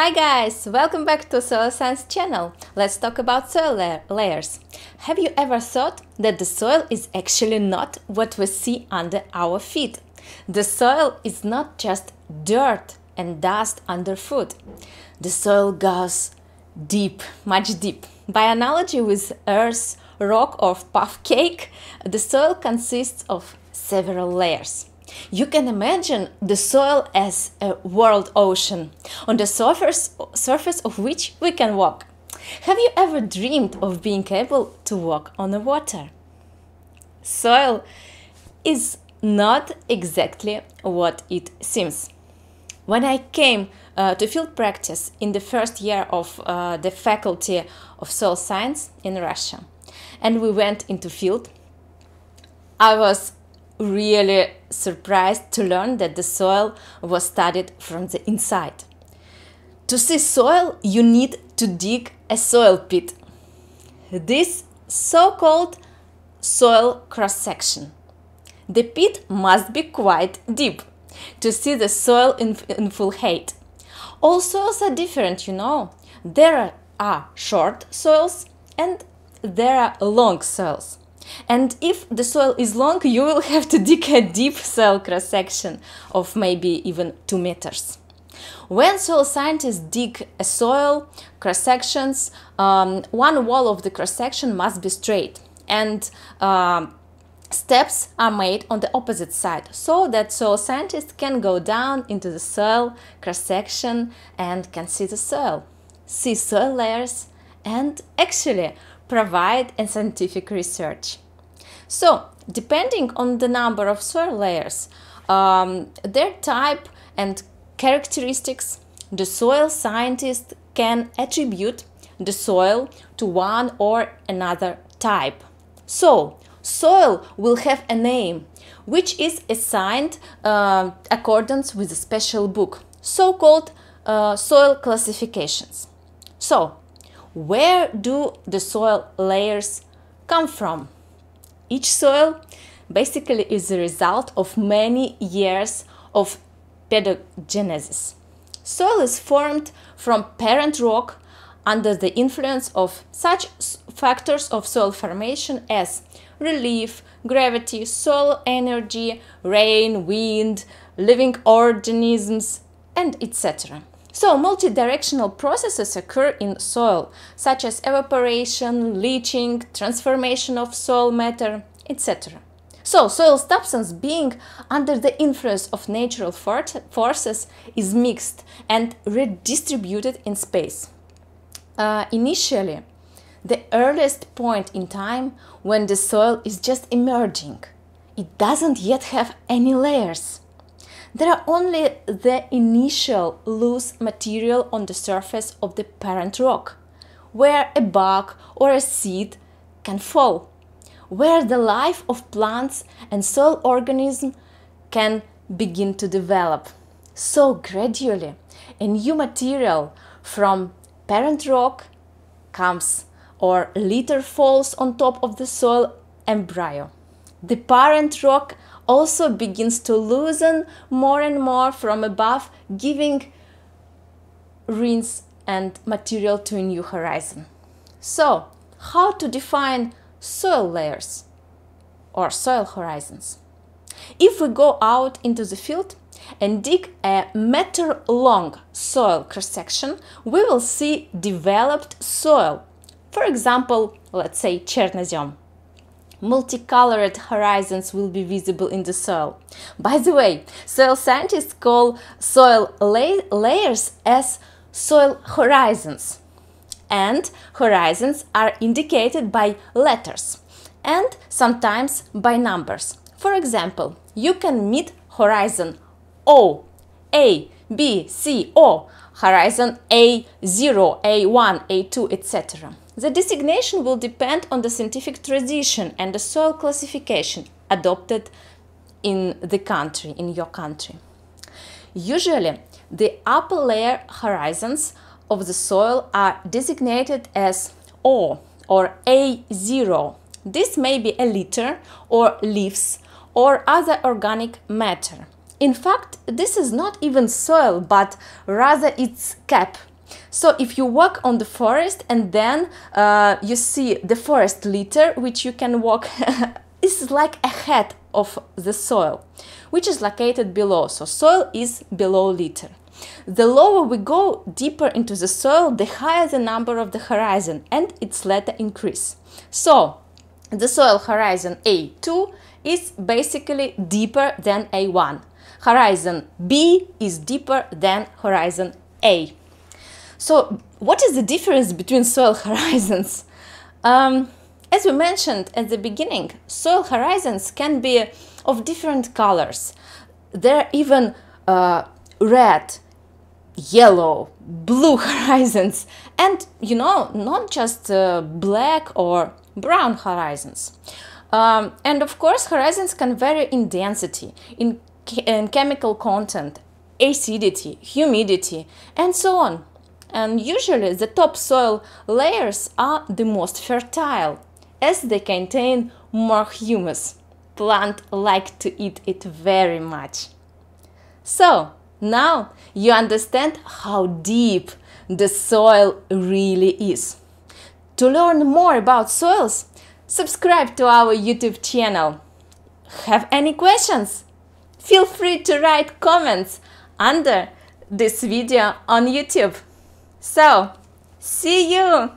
Hi guys, welcome back to Soil Science channel. Let's talk about soil layers. Have you ever thought that the soil is actually not what we see under our feet? The soil is not just dirt and dust underfoot. The soil goes deep, much deep. By analogy with earth, rock or puff cake, the soil consists of several layers. You can imagine the soil as a world ocean, on the surface of which we can walk. Have you ever dreamed of being able to walk on the water? Soil is not exactly what it seems. When I came to field practice in the first year of the Faculty of Soil Science in Russia, and we went into field, I was really surprised to learn that the soil was studied from the inside. To see soil, you need to dig a soil pit. This so-called soil cross-section. The pit must be quite deep to see the soil in full height. All soils are different, you know. There are short soils and there are long soils. And if the soil is long, you will have to dig a deep soil cross-section of maybe even 2 meters. When soil scientists dig a soil cross-sections, one wall of the cross-section must be straight, and steps are made on the opposite side, so that soil scientists can go down into the soil cross-section and can see the soil, see soil layers, and actually provide a scientific research. So, depending on the number of soil layers, their type and characteristics, the soil scientist can attribute the soil to one or another type. So, soil will have a name, which is assigned accordance with a special book, so-called soil classifications. So, where do the soil layers come from? Each soil basically is the result of many years of pedogenesis. Soil is formed from parent rock under the influence of such factors of soil formation as relief, gravity, soil energy, rain, wind, living organisms, and etc. So, multidirectional processes occur in soil, such as evaporation, leaching, transformation of soil matter, etc. So, soil substance, being under the influence of natural forces, is mixed and redistributed in space. Initially, the earliest point in time when the soil is just emerging, it doesn't yet have any layers. There are only the initial loose material on the surface of the parent rock, where a bug or a seed can fall, where the life of plants and soil organisms can begin to develop. So gradually, a new material from parent rock comes or later falls on top of the soil embryo. The parent rock also begins to loosen more and more from above, giving rinse and material to a new horizon. So, how to define soil layers or soil horizons? If we go out into the field and dig a meter-long soil cross-section, we will see developed soil. For example, let's say chernozem. Multicolored horizons will be visible in the soil. By the way, soil scientists call soil layers as soil horizons. And horizons are indicated by letters and sometimes by numbers. For example, you can meet horizon O, A, B, C, O, horizon A0, A1, A2, etc. The designation will depend on the scientific tradition and the soil classification adopted in the country, in your country. Usually, the upper layer horizons of the soil are designated as O or A0. This may be a litter or leaves or other organic matter. In fact, this is not even soil, but rather its cap. So if you walk on the forest and then you see the forest litter, which you can walk, is like a head of the soil, which is located below. So soil is below litter. The lower we go deeper into the soil, the higher the number of the horizon and its letter increase. So the soil horizon A2 is basically deeper than A1. Horizon B is deeper than horizon A. So what is the difference between soil horizons? As we mentioned at the beginning, soil horizons can be of different colors. There are even red, yellow, blue horizons, and not just black or brown horizons. And of course, horizons can vary in density, in chemical content, acidity, humidity, and so on. And usually the top soil layers are the most fertile, as they contain more humus. Plants like to eat it very much. So now you understand how deep the soil really is. To learn more about soils, subscribe to our YouTube channel. Have any questions? Feel free to write comments under this video on YouTube. So, see you!